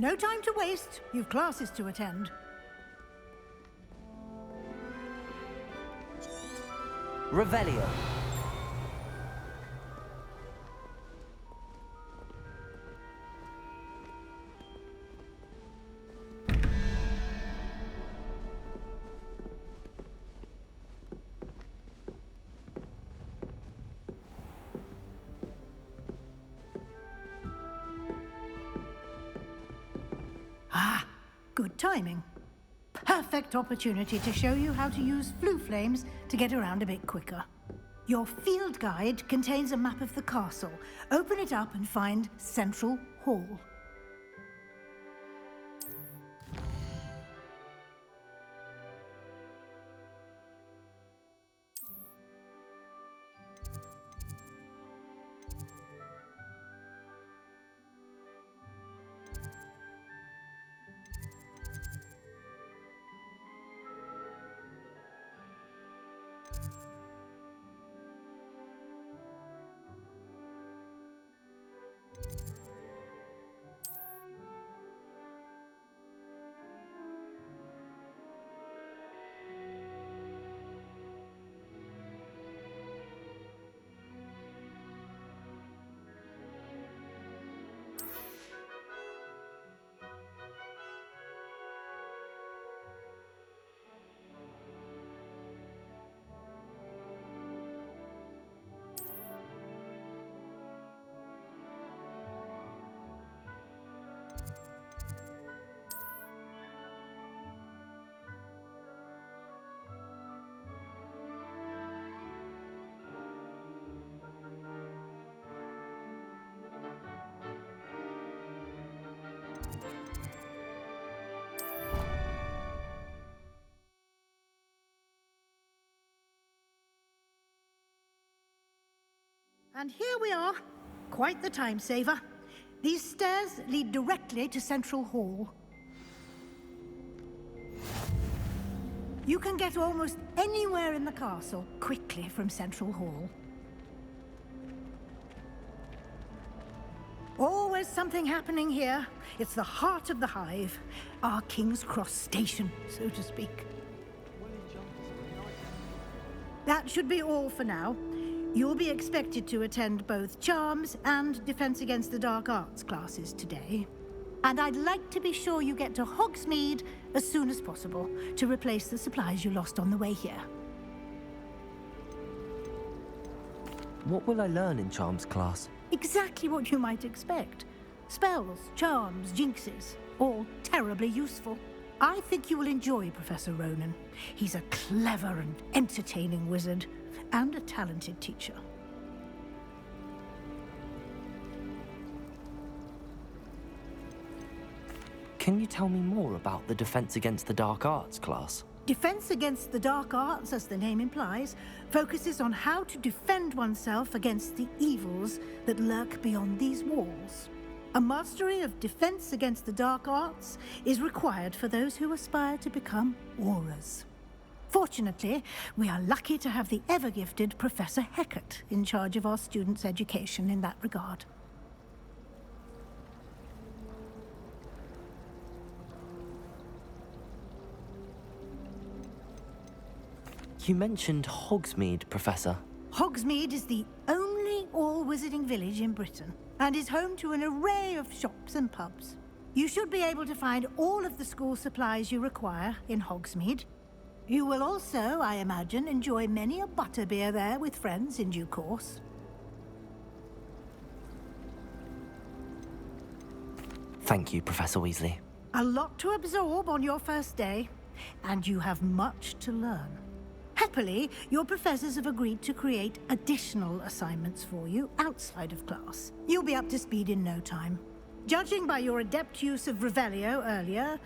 No time to waste. You've classes to attend. Revelio. Ah, good timing. Perfect opportunity to show you how to use flue flames to get around a bit quicker. Your field guide contains a map of the castle. Open it up and find Central Hall. And here we are. Quite the time saver. These stairs lead directly to Central Hall. You can get almost anywhere in the castle quickly from Central Hall. Always something happening here. It's the heart of the hive. Our King's Cross station, so to speak. That should be all for now. You'll be expected to attend both Charms and Defense Against the Dark Arts classes today. And I'd like to be sure you get to Hogsmeade as soon as possible to replace the supplies you lost on the way here. What will I learn in Charms class? Exactly what you might expect. Spells, charms, jinxes, all terribly useful. I think you will enjoy Professor Ronan. He's a clever and entertaining wizard, and a talented teacher. Can you tell me more about the Defense Against the Dark Arts class? Defense Against the Dark Arts, as the name implies, focuses on how to defend oneself against the evils that lurk beyond these walls. A mastery of Defense Against the Dark Arts is required for those who aspire to become Aurors. Fortunately, we are lucky to have the ever-gifted Professor Hecat in charge of our students' education in that regard. You mentioned Hogsmeade, Professor. Hogsmeade is the only all-wizarding village in Britain and is home to an array of shops and pubs. You should be able to find all of the school supplies you require in Hogsmeade. You will also, I imagine, enjoy many a butterbeer there with friends in due course. Thank you, Professor Weasley. A lot to absorb on your first day, and you have much to learn. Happily, your professors have agreed to create additional assignments for you outside of class. You'll be up to speed in no time. Judging by your adept use of Revelio earlier,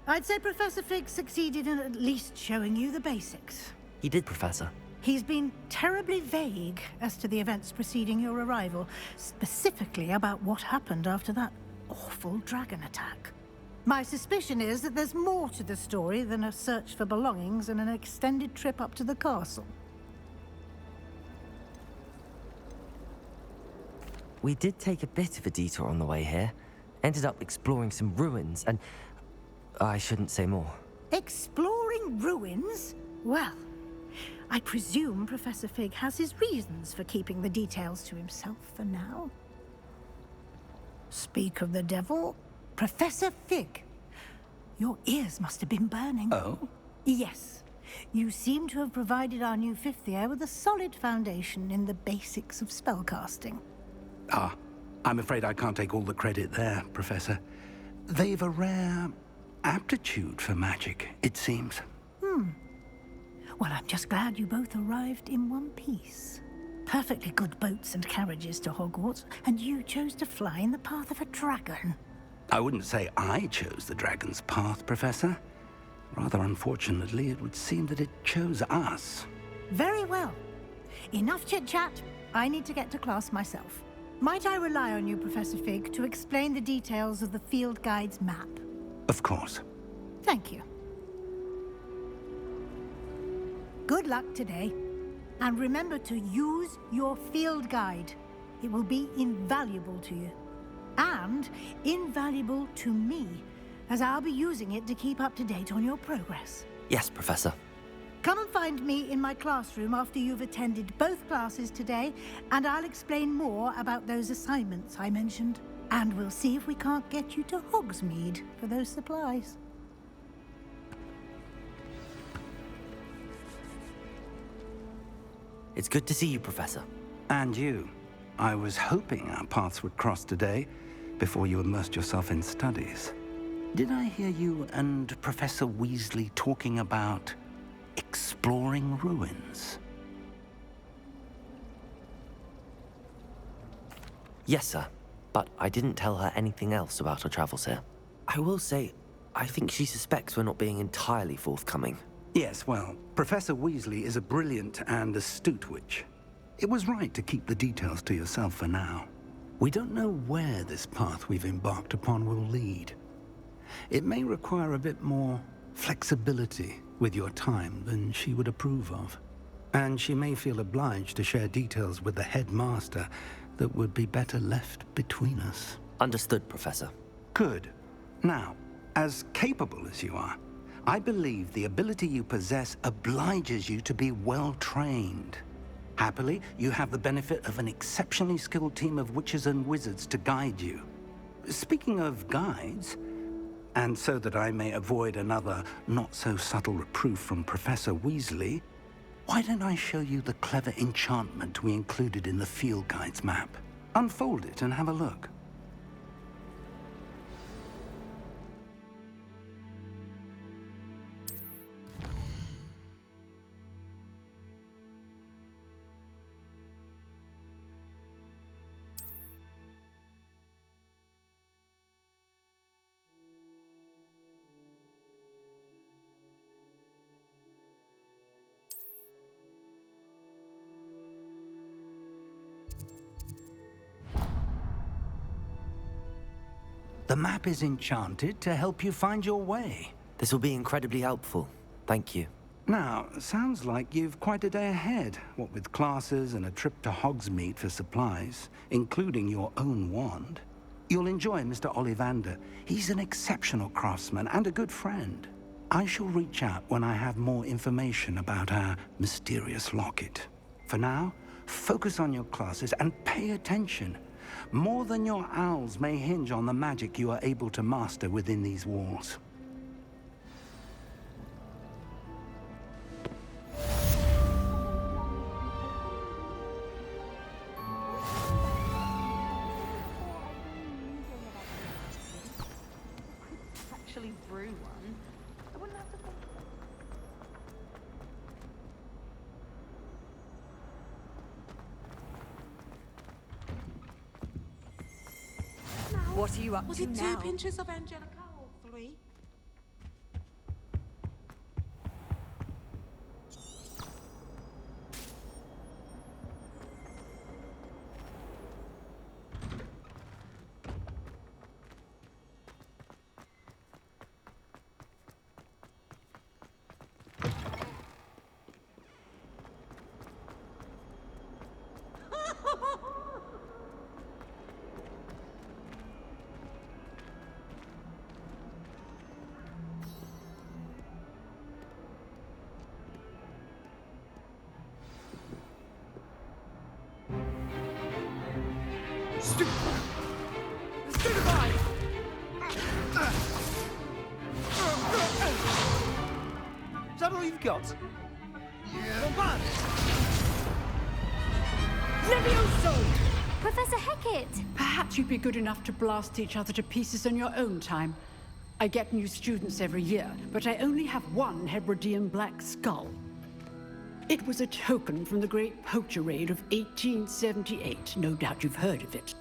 I'd say Professor Fig succeeded in at least showing you the basics. He did, Professor. He's been terribly vague as to the events preceding your arrival, specifically about what happened after that awful dragon attack. My suspicion is that there's more to the story than a search for belongings and an extended trip up to the castle. We did take a bit of a detour on the way here. Ended up exploring some ruins, and I shouldn't say more. Exploring ruins? Well, I presume Professor Fig has his reasons for keeping the details to himself for now. Speak of the devil, Professor Fig. Your ears must have been burning. Oh? Yes. You seem to have provided our new fifth year with a solid foundation in the basics of spellcasting. Ah, I'm afraid I can't take all the credit there, Professor. They've a rare aptitude for magic, it seems. Well, I'm just glad you both arrived in one piece. Perfectly good boats and carriages to Hogwarts, and you chose to fly in the path of a dragon. I wouldn't say I chose the dragon's path, Professor. Rather unfortunately, it would seem that it chose us. Very well. Enough chit-chat. I need to get to class myself. Might I rely on you, Professor Fig, to explain the details of the field guide's map? Of course. Thank you. Good luck today. And remember to use your field guide. It will be invaluable to you. And invaluable to me, as I'll be using it to keep up to date on your progress. Yes, Professor. Come and find me in my classroom after you've attended both classes today, and I'll explain more about those assignments I mentioned. And we'll see if we can't get you to Hogsmeade for those supplies. It's good to see you, Professor. And you. I was hoping our paths would cross today, before you immersed yourself in studies. Did I hear you and Professor Weasley talking about exploring ruins? Yes, sir. But I didn't tell her anything else about our travels here. I will say, I think she suspects we're not being entirely forthcoming. Yes, well, Professor Weasley is a brilliant and astute witch. It was right to keep the details to yourself for now. We don't know where this path we've embarked upon will lead. It may require a bit more flexibility with your time than she would approve of. And she may feel obliged to share details with the headmaster that would be better left between us. Understood, Professor. Good. Now, as capable as you are, I believe the ability you possess obliges you to be well-trained. Happily, you have the benefit of an exceptionally skilled team of witches and wizards to guide you. Speaking of guides, and so that I may avoid another not-so-subtle reproof from Professor Weasley, why don't I show you the clever enchantment we included in the field guide's map? Unfold it and have a look. The map is enchanted to help you find your way. This will be incredibly helpful. Thank you. Now, sounds like you've quite a day ahead, what with classes and a trip to Hogsmeade for supplies, including your own wand. You'll enjoy Mr. Ollivander. He's an exceptional craftsman and a good friend. I shall reach out when I have more information about our mysterious locket. For now, focus on your classes and pay attention. More than your owls may hinge on the magic you are able to master within these walls. Actually brew one. I wouldn't have to think. What are you up Was to it now? 2 pinches of Angelica or 3? Is that all you've got? Yeah. Levioso! Professor Hackett! Perhaps you'd be good enough to blast each other to pieces on your own time. I get new students every year, but I only have one Hebridean black skull. It was a token from the Great Poacher Raid of 1878. No doubt you've heard of it.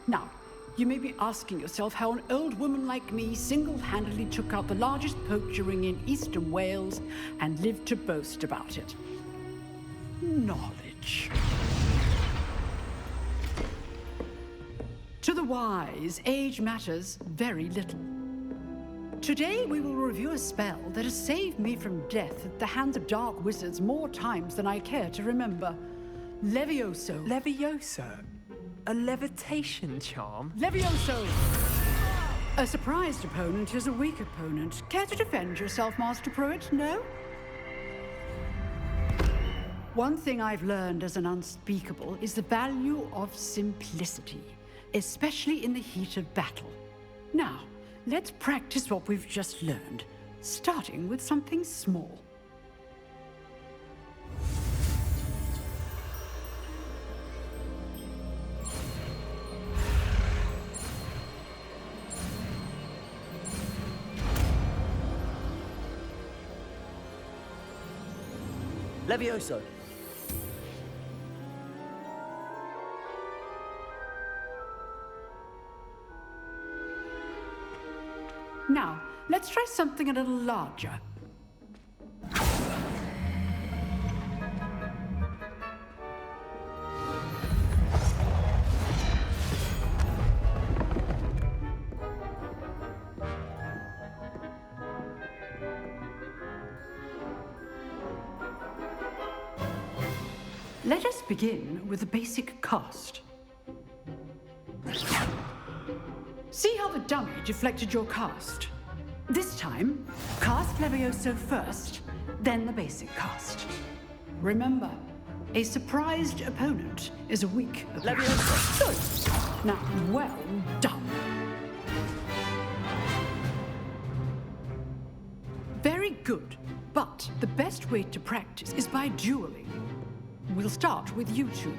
Now, you may be asking yourself how an old woman like me single-handedly took out the largest poacher ring in eastern Wales and lived to boast about it. Knowledge. To the wise, age matters very little. Today we will review a spell that has saved me from death at the hands of dark wizards more times than I care to remember. Levioso. Levioso? A levitation charm? Levioso! A surprised opponent is a weak opponent. Care to defend yourself, Master Pruitt? No? One thing I've learned as an unspeakable is the value of simplicity, especially in the heat of battle. Now, let's practice what we've just learned, starting with something small. Levioso. Now, let's try something a little larger. Let us begin with the basic cast. See how the dummy deflected your cast? This time, cast Levioso first, then the basic cast. Remember, a surprised opponent is a weak opponent. Levioso! Good. Now, well done. Very good, but the best way to practice is by dueling. We'll start with you two.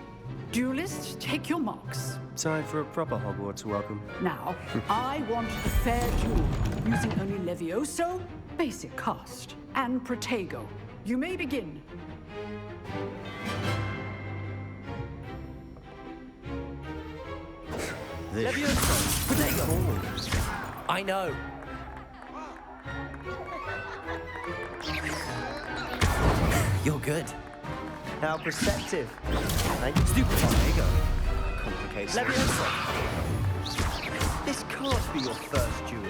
Duelists, take your marks. Time for a proper Hogwarts welcome. Now, I want a fair duel, using only Levioso, basic cast, and Protego. You may begin. Levioso! Protego! I know. You're good. How perceptive. Stupid Protego. Complicated. Levioso! This can't be your first duel.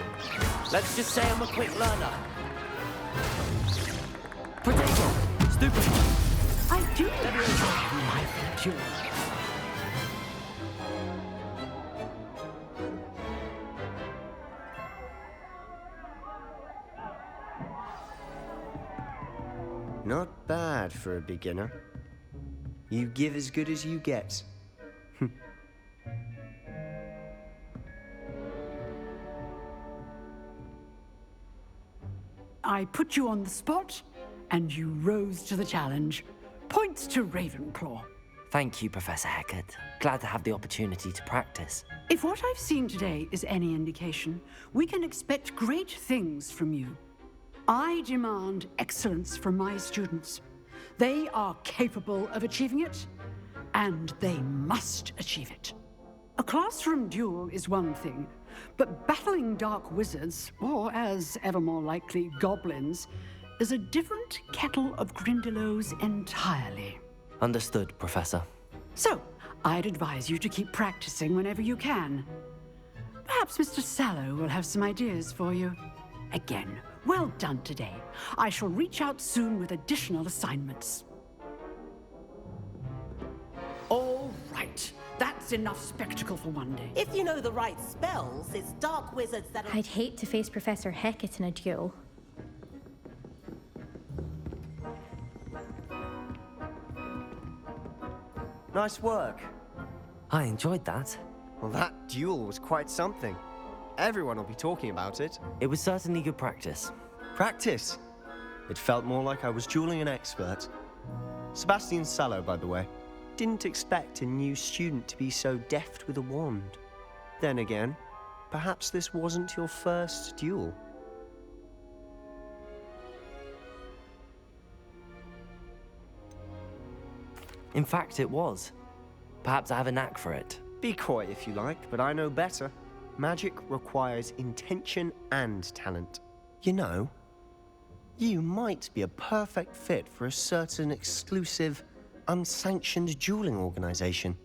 Let's just say I'm a quick learner. Protego! Stupid. I do like duel. Not bad for a beginner. You give as good as you get. I put you on the spot, and you rose to the challenge. Points to Ravenclaw. Thank you, Professor Hackett. Glad to have the opportunity to practice. If what I've seen today is any indication, we can expect great things from you. I demand excellence from my students. They are capable of achieving it, and they must achieve it. A classroom duel is one thing, but battling dark wizards, or as ever more likely, goblins, is a different kettle of Grindylows entirely. Understood, Professor. So, I'd advise you to keep practicing whenever you can. Perhaps Mr. Sallow will have some ideas for you. Again, well done today. I shall reach out soon with additional assignments. All right. That's enough spectacle for one day. If you know the right spells, it's dark wizards that are... I'd hate to face Professor Hackett in a duel. Nice work. I enjoyed that. Well, that duel was quite something. Everyone will be talking about it. It was certainly good practice. Practice? It felt more like I was dueling an expert. Sebastian Sallow, by the way. Didn't expect a new student to be so deft with a wand. Then again, perhaps this wasn't your first duel. In fact, it was. Perhaps I have a knack for it. Be coy if you like, but I know better. Magic requires intention and talent. You know, you might be a perfect fit for a certain exclusive, unsanctioned dueling organization.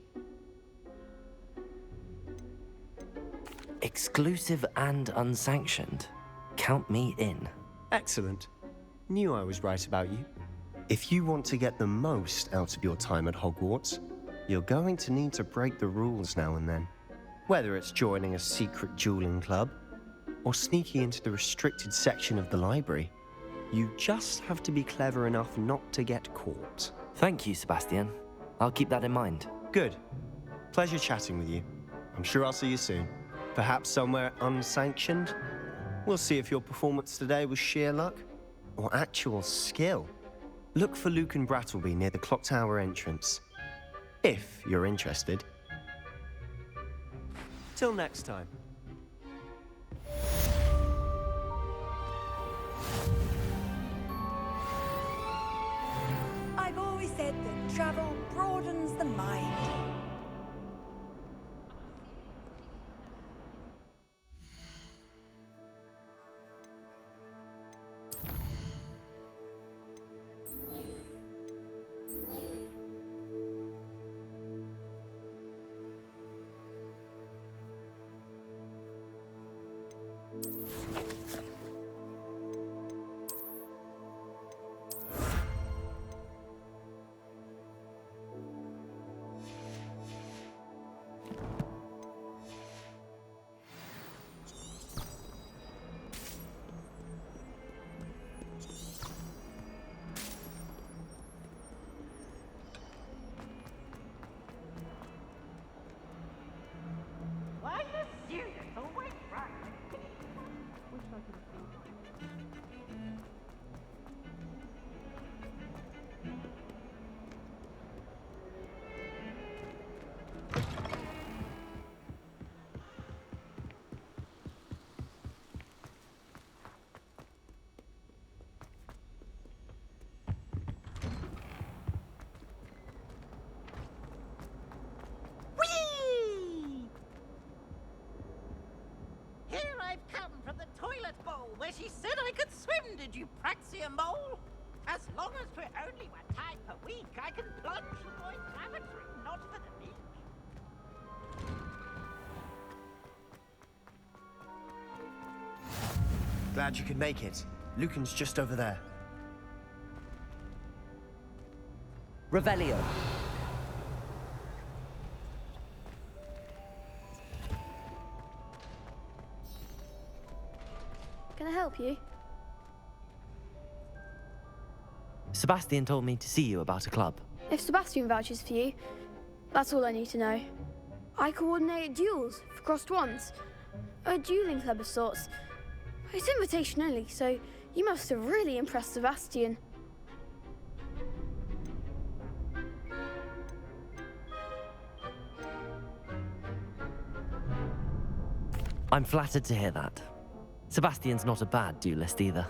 Exclusive and unsanctioned. Count me in. Excellent. Knew I was right about you. If you want to get the most out of your time at Hogwarts, you're going to need to break the rules now and then. Whether it's joining a secret dueling club, or sneaking into the restricted section of the library, you just have to be clever enough not to get caught. Thank you, Sebastian. I'll keep that in mind. Good. Pleasure chatting with you. I'm sure I'll see you soon. Perhaps somewhere unsanctioned? We'll see if your performance today was sheer luck or actual skill. Look for Luke and Brattleby near the clock tower entrance, if you're interested. Till next time. I've always said that travel broadens the mind. Why are you serious? Always right. Wish I could Here I've come from the toilet bowl where she said I could swim, did you Praxia mole? As long as we're only 1 time per week, I can plunge in Boyd's lavatory, not for the beach. Glad you could make it. Lucan's just over there. Revelio. Can I help you? Sebastian told me to see you about a club. If Sebastian vouches for you, that's all I need to know. I coordinate duels for crossed wands. A dueling club of sorts. It's invitation only, so you must have really impressed Sebastian. I'm flattered to hear that. Sebastian's not a bad duelist either.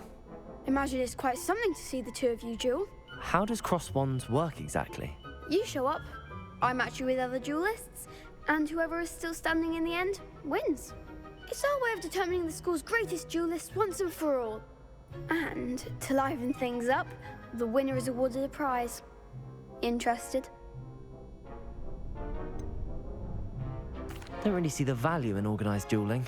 Imagine it's quite something to see the two of you duel. How does cross wands work exactly? You show up, I match you with other duelists, and whoever is still standing in the end wins. It's our way of determining the school's greatest duelist once and for all. And to liven things up, the winner is awarded a prize. Interested? Don't really see the value in organised dueling.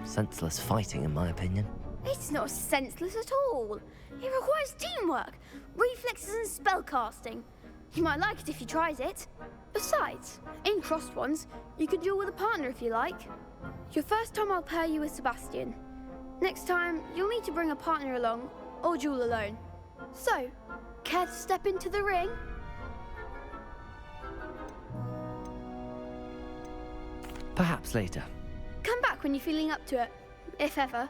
Senseless fighting, in my opinion. It's not senseless at all. It requires teamwork, reflexes and spellcasting. You might like it if you tried it. Besides, in crossed ones, you can duel with a partner if you like. Your first time I'll pair you with Sebastian. Next time, you'll need to bring a partner along, or duel alone. So, care to step into the ring? Perhaps later. Come back when you're feeling up to it, if ever.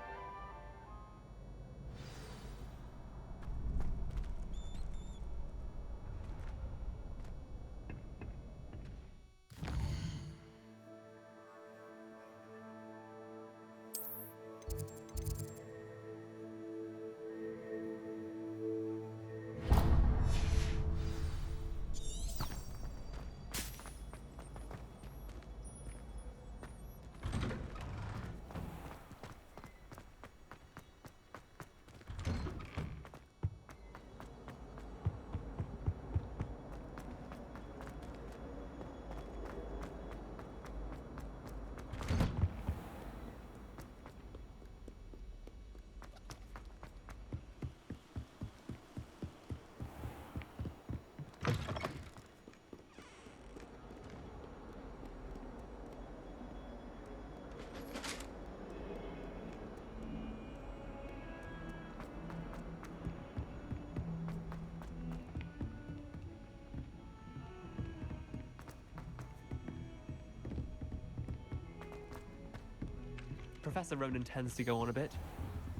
Professor Ronan tends to go on a bit.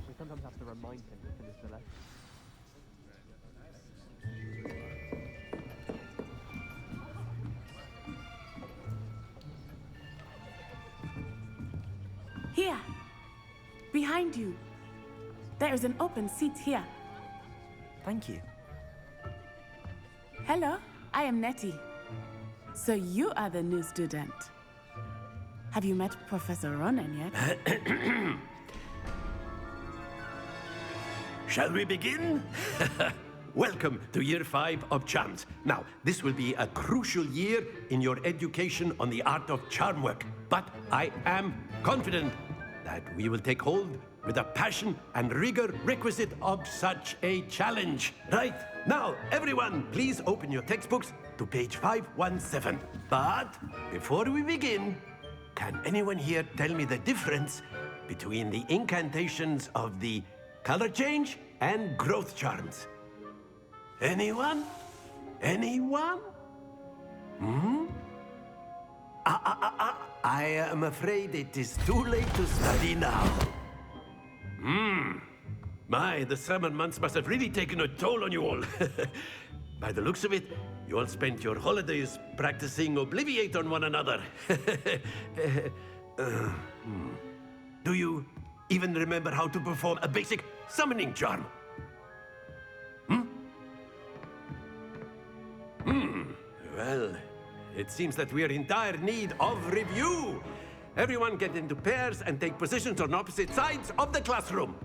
We sometimes have to remind him to finish the lesson. Here, behind you. There is an open seat here. Thank you. Hello, I am Nettie. So you are the new student. Have you met Professor Ronan yet? Shall we begin? Welcome to Year 5 of Charms. Now, this will be a crucial year in your education on the art of charm work. But I am confident that we will take hold with the passion and rigor requisite of such a challenge. Right, now, everyone, please open your textbooks to page 517. But before we begin, can anyone here tell me the difference between the incantations of the color change and growth charms? Anyone? Anyone? I am afraid it is too late to study now. My, the summer months must have really taken a toll on you all. By the looks of it, you all spent your holidays practicing Obliviate on one another. Do you even remember how to perform a basic summoning charm? Well, it seems that we are in dire need of review. Everyone get into pairs and take positions on opposite sides of the classroom.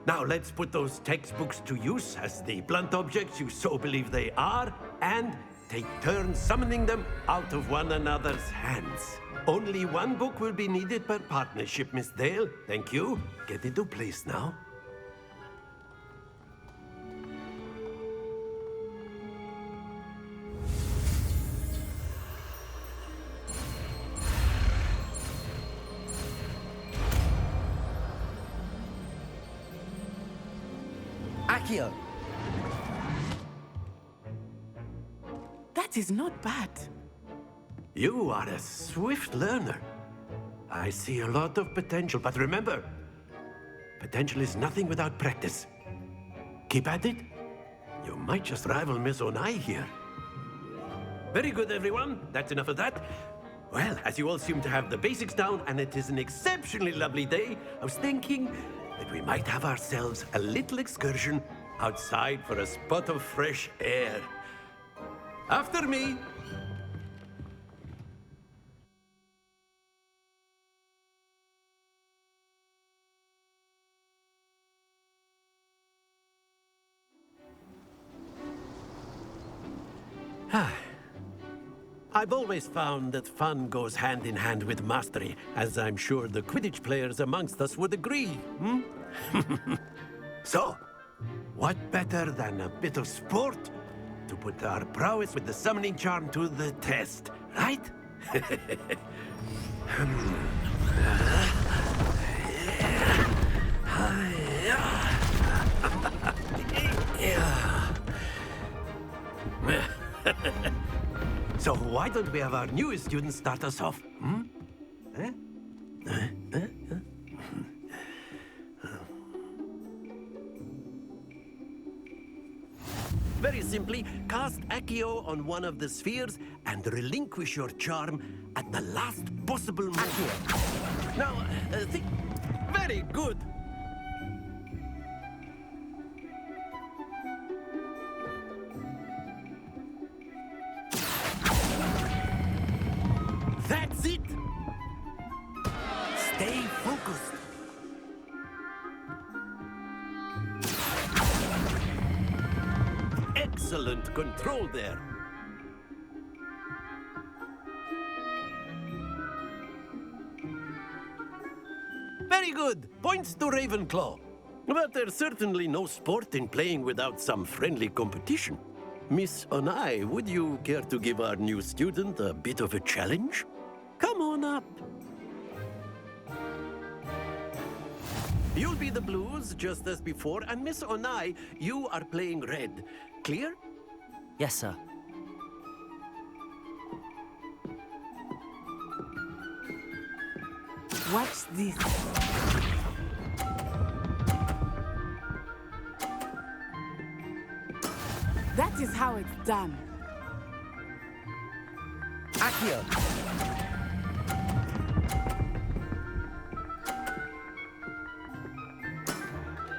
Now let's put those textbooks to use as the blunt objects you so believe they are, and take turns summoning them out of one another's hands. Only one book will be needed per partnership, Miss Dale. Thank you. Get into place now. Accio! That is not bad. You are a swift learner. I see a lot of potential, but remember, potential is nothing without practice. Keep at it. You might just rival Miss Onai here. Very good, everyone. That's enough of that. Well, as you all seem to have the basics down, and it is an exceptionally lovely day, I was thinking that we might have ourselves a little excursion outside for a spot of fresh air. After me. I've always found that fun goes hand in hand with mastery, as I'm sure the Quidditch players amongst us would agree, So, what better than a bit of sport to put our prowess with the summoning charm to the test, right? So why don't we have our newest student start us off? Very simply, cast Accio on one of the spheres and relinquish your charm at the last possible moment. Now, think. Very good. That's it! Stay focused. Excellent control there. Very good. Points to Ravenclaw. But there's certainly no sport in playing without some friendly competition. Miss Onai, would you care to give our new student a bit of a challenge? Come on up. You'll be the blues, just as before, and Miss Onai, you are playing red. Clear? Yes, sir. Watch this. That is how it's done. Accio!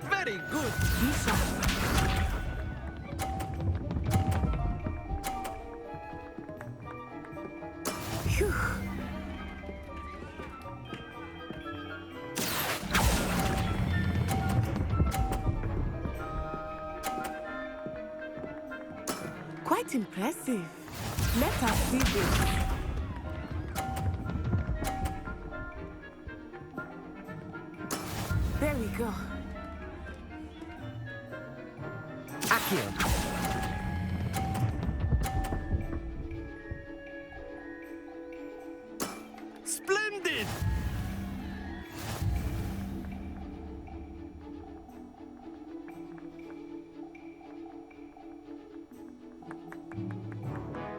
Very good. Bisha. Phew. Quite impressive. Let us see this. There we go. Accio! Splendid!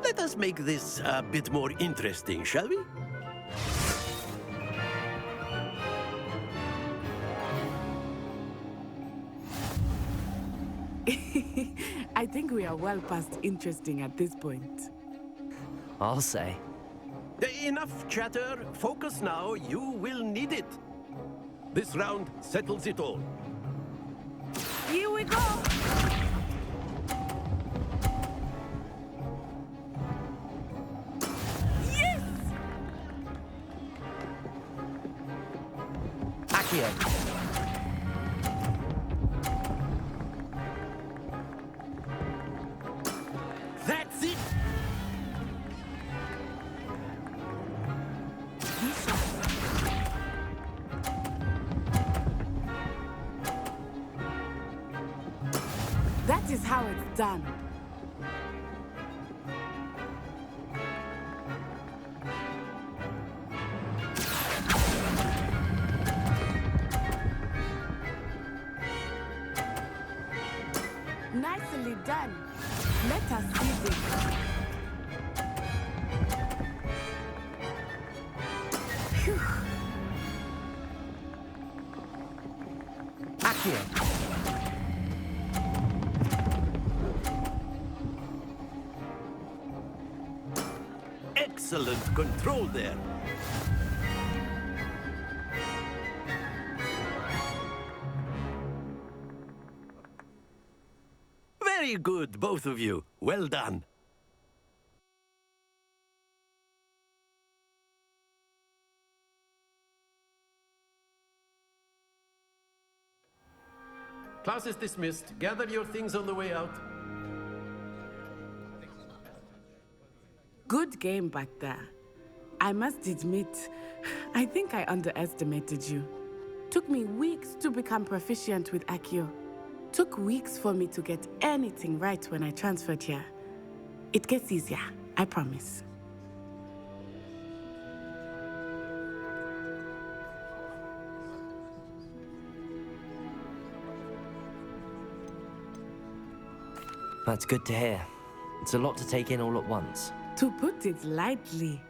Let us make this a bit more interesting, shall we? I think we are well past interesting at this point. I'll say. Enough chatter. Focus now. You will need it. This round settles it all. Here we go. Yes! Accio! That's it. That is how it's done. Nicely done. Let us see this. Phew. Accio! Excellent control there. Very good, both of you. Well done. Class is dismissed. Gather your things on the way out. Good game back there. I must admit, I think I underestimated you. Took me weeks to become proficient with Accio. Took weeks for me to get anything right when I transferred here. It gets easier, I promise. That's good to hear. It's a lot to take in all at once. To put it lightly,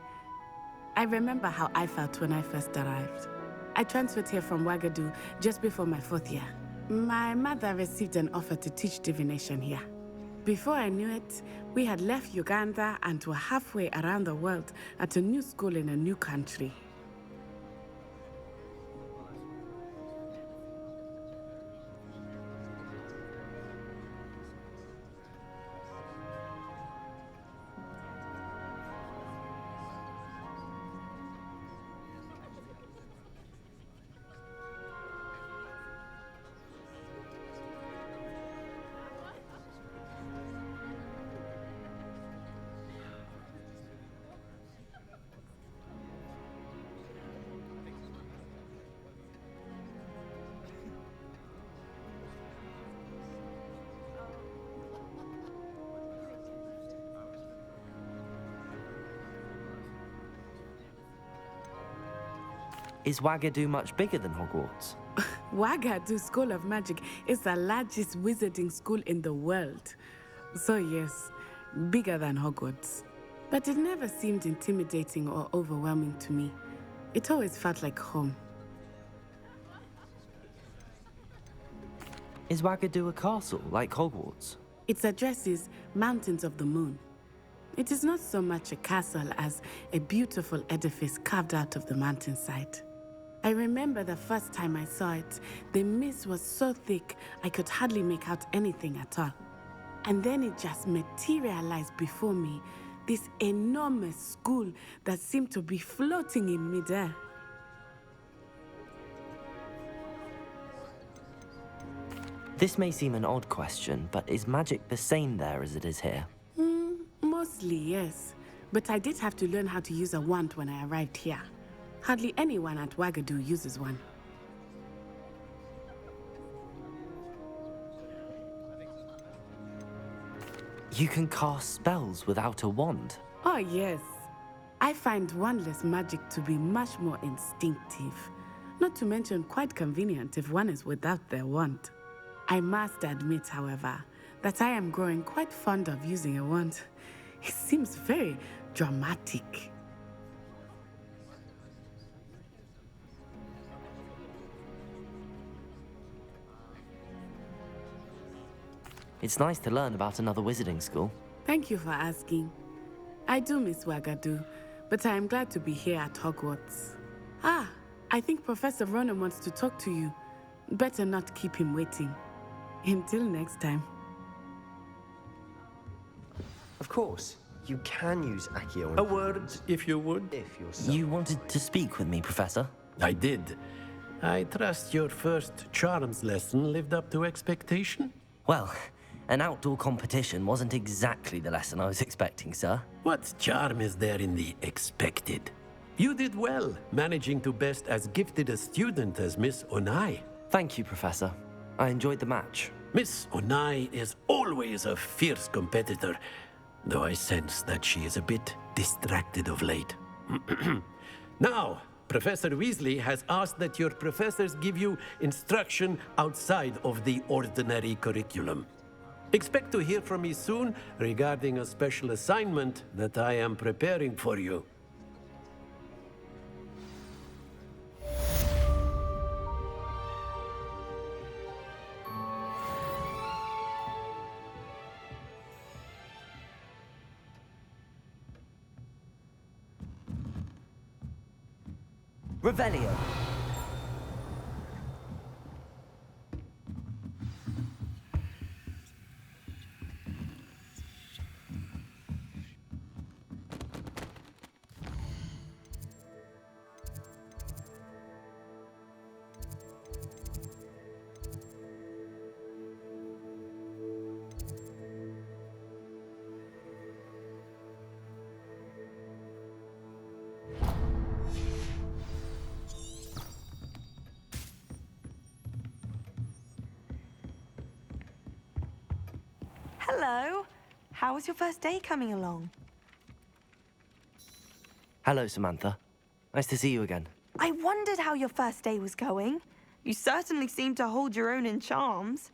I remember how I felt when I first arrived. I transferred here from Ouagadougou just before my 4th year. My mother received an offer to teach divination here. Before I knew it, we had left Uganda and were halfway around the world at a new school in a new country. Is Ouagadougou much bigger than Hogwarts? Ouagadougou School of Magic is the largest wizarding school in the world. So yes, bigger than Hogwarts. But it never seemed intimidating or overwhelming to me. It always felt like home. Is Wagadu a castle, like Hogwarts? Its address is Mountains of the Moon. It is not so much a castle as a beautiful edifice carved out of the mountainside. I remember the first time I saw it, the mist was so thick I could hardly make out anything at all. And then it just materialized before me, this enormous school that seemed to be floating in midair. This may seem an odd question, but is magic the same there as it is here? Mostly, yes. But I did have to learn how to use a wand when I arrived here. Hardly anyone at Wagadu uses one. You can cast spells without a wand? Oh, yes. I find wandless magic to be much more instinctive. Not to mention quite convenient if one is without their wand. I must admit, however, that I am growing quite fond of using a wand. It seems very dramatic. It's nice to learn about another wizarding school. Thank you for asking. I do miss Wagadu, but I am glad to be here at Hogwarts. Ah, I think Professor Ronan wants to talk to you. Better not keep him waiting. Until next time. Of course, you can use Accio. A word, if you would. If you're so... You wanted to speak with me, Professor? I did. I trust your first charms lesson lived up to expectation? Well, an outdoor competition wasn't exactly the lesson I was expecting, sir. What charm is there in the expected? You did well, managing to best as gifted a student as Miss Onai. Thank you, Professor. I enjoyed the match. Miss Onai is always a fierce competitor, though I sense that she is a bit distracted of late. Now, Professor Weasley has asked that your professors give you instruction outside of the ordinary curriculum. Expect to hear from me soon regarding a special assignment that I am preparing for you. Revelio. Hello. How was your first day coming along? Hello, Samantha. Nice to see you again. I wondered how your first day was going. You certainly seem to hold your own in charms.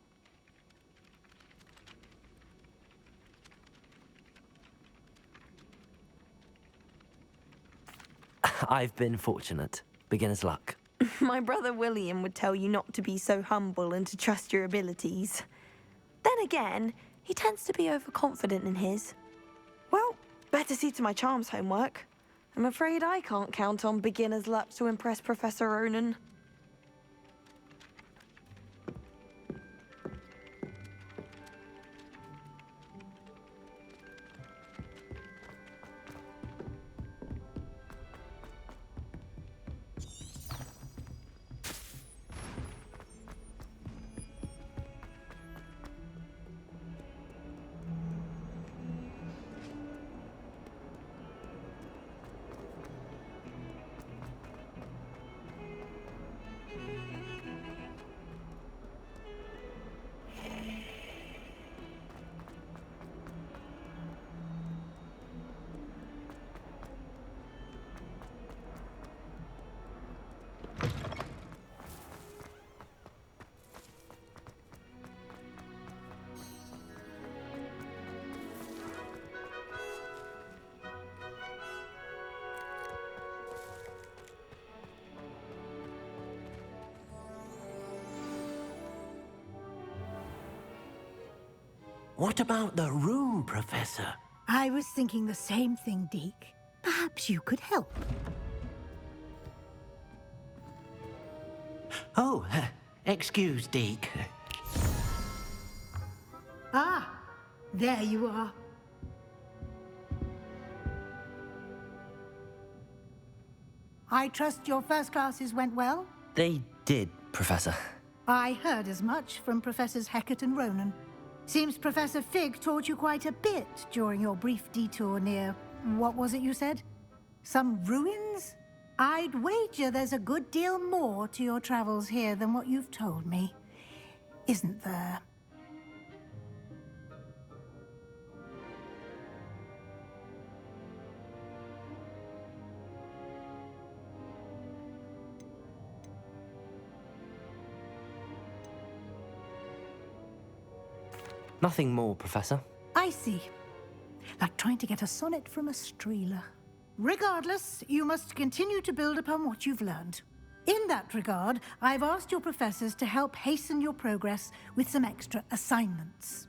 I've been fortunate. Beginner's luck. My brother William would tell you not to be so humble and to trust your abilities. Then again, he tends to be overconfident in his. Well, better see to my charms homework. I'm afraid I can't count on beginner's luck to impress Professor Ronan. What about the room, Professor? I was thinking the same thing, Deke. Perhaps you could help. Oh, excuse, Deke. Ah, there you are. I trust your first classes went well? They did, Professor. I heard as much from Professors Hecat and Ronan. Seems Professor Fig taught you quite a bit during your brief detour near... what was it you said? Some ruins? I'd wager there's a good deal more to your travels here than what you've told me. Isn't there? Nothing more, Professor. I see. Like trying to get a sonnet from a streeler. Regardless, you must continue to build upon what you've learned. In that regard, I've asked your professors to help hasten your progress with some extra assignments.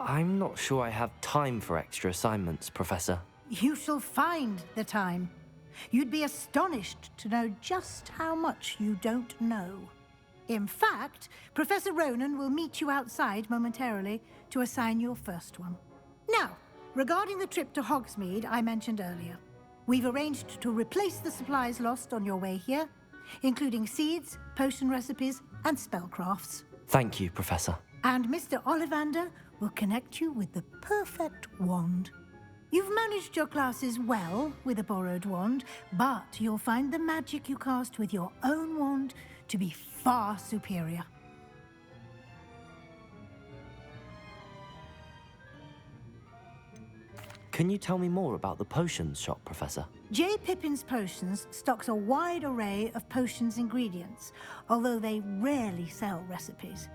I'm not sure I have time for extra assignments, Professor. You shall find the time. You'd be astonished to know just how much you don't know. In fact, Professor Ronan will meet you outside momentarily to assign your first one. Now, regarding the trip to Hogsmeade I mentioned earlier, we've arranged to replace the supplies lost on your way here, including seeds, potion recipes, and spellcrafts. Thank you, Professor. And Mr. Ollivander will connect you with the perfect wand. You've managed your classes well with a borrowed wand, but you'll find the magic you cast with your own wand to be far superior. Can you tell me more about the potions shop, Professor? J. Pippin's Potions stocks a wide array of potions ingredients, although they rarely sell recipes.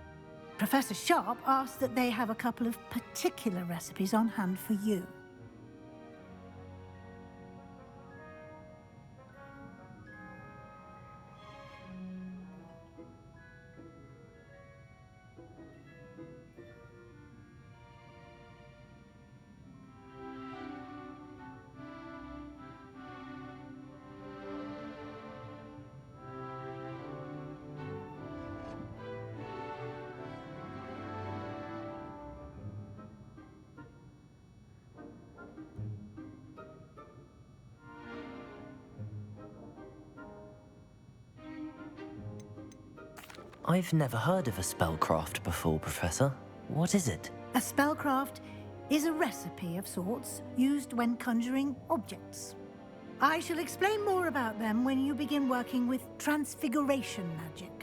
Professor Sharp asked that they have a couple of particular recipes on hand for you. I've never heard of a spellcraft before, Professor. What is it? A spellcraft is a recipe of sorts used when conjuring objects. I shall explain more about them when you begin working with transfiguration magic.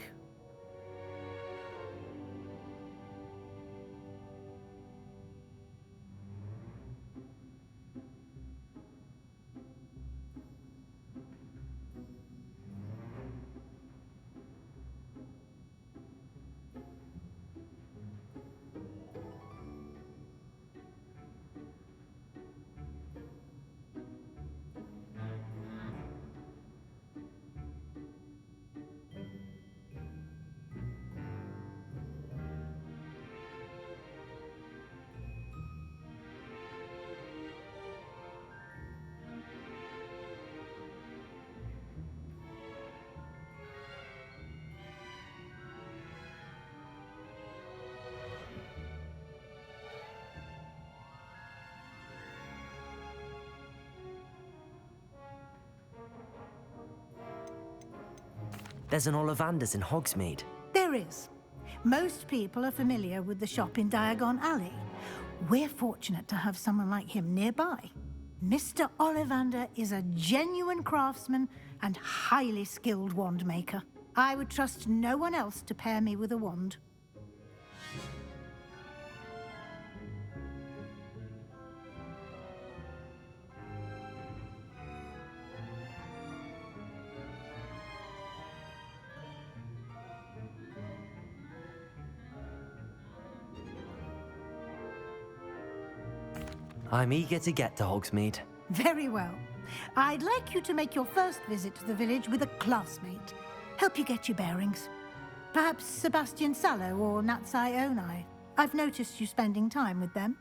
There's an Ollivander's in Hogsmeade. There is. Most people are familiar with the shop in Diagon Alley. We're fortunate to have someone like him nearby. Mr. Ollivander is a genuine craftsman and highly skilled wand maker. I would trust no one else to pair me with a wand. I'm eager to get to Hogsmeade. Very well. I'd like you to make your first visit to the village with a classmate. Help you get your bearings. Perhaps Sebastian Sallow or Natsai Onai. I've noticed you spending time with them.